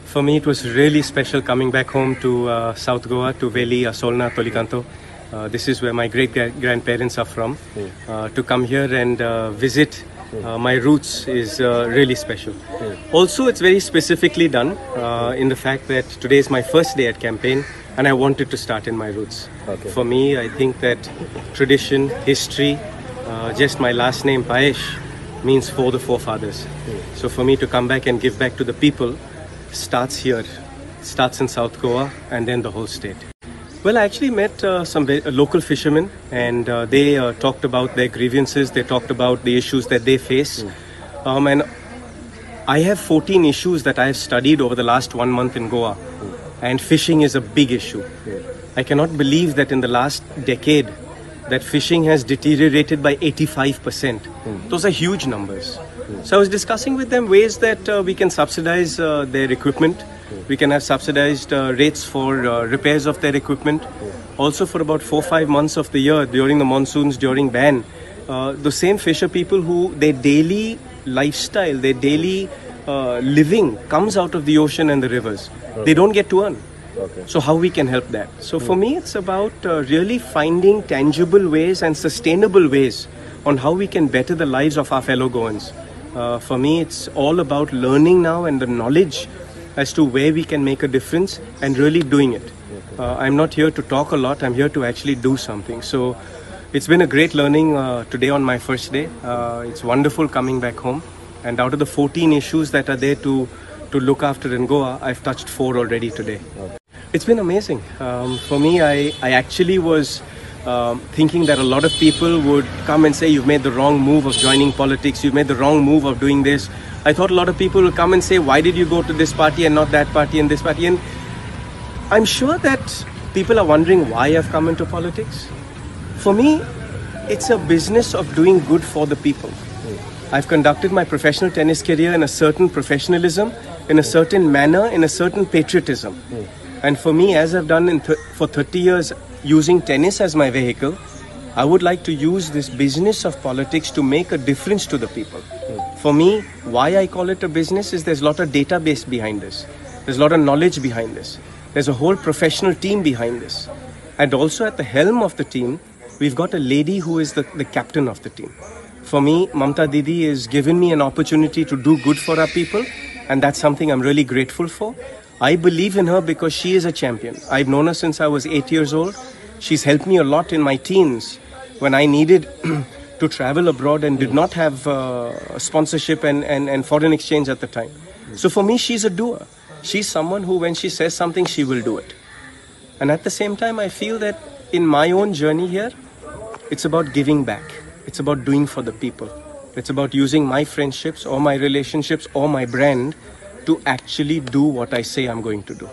For me, it was really special coming back home to South Goa, to Veli, Solna, Tolikanto. This is where my great-grandparents are from. To come here and visit my roots is really special. Also, it's very specifically done in the fact that today is my first day at campaign and I wanted to start in my roots. For me, I think that tradition, history, just my last name, Payesh, means for the forefathers. So for me to come back and give back to the people starts here, starts in South Goa and then the whole state. Well, I actually met some local fishermen and they talked about their grievances, they talked about the issues that they face. And I have 14 issues that I have studied over the last 1 month in Goa, and fishing is a big issue. I cannot believe that in the last decade that fishing has deteriorated by 85%. Those are huge numbers. So I was discussing with them ways that we can subsidize their equipment. We can have subsidized rates for repairs of their equipment. Also for about 4-5 months of the year, during the monsoons, during ban, the same fisher people who their daily lifestyle, their daily living comes out of the ocean and the rivers. They don't get to earn. So how we can help that? So for me, it's about really finding tangible ways and sustainable ways on how we can better the lives of our fellow Goans. For me, it's all about learning now and the knowledge as to where we can make a difference and really doing it. I'm not here to talk a lot, I'm here to actually do something. So it's been a great learning today on my first day. It's wonderful coming back home. And out of the 14 issues that are there to look after in Goa, I've touched 4 already today. It's been amazing. For me, I actually was thinking that a lot of people would come and say, you've made the wrong move of joining politics, you've made the wrong move of doing this. I thought a lot of people will come and say, why did you go to this party and not that party and this party? And I'm sure that people are wondering why I've come into politics. For me, it's a business of doing good for the people. I've conducted my professional tennis career in a certain professionalism, in a certain manner, in a certain patriotism. And for me, as I've done for 30 years using tennis as my vehicle, I would like to use this business of politics to make a difference to the people. For me, why I call it a business is there's a lot of database behind this. There's a lot of knowledge behind this. There's a whole professional team behind this. And also at the helm of the team, we've got a lady who is the captain of the team. For me, Mamta Didi has given me an opportunity to do good for our people, and that's something I'm really grateful for. I believe in her because she is a champion. I've known her since I was 8 years old. She's helped me a lot in my teens when I needed to travel abroad and did not have sponsorship and foreign exchange at the time. So for me, she's a doer. She's someone who, when she says something, she will do it. And at the same time, I feel that in my own journey here, it's about giving back. It's about doing for the people. It's about using my friendships or my relationships or my brand to actually do what I say I'm going to do.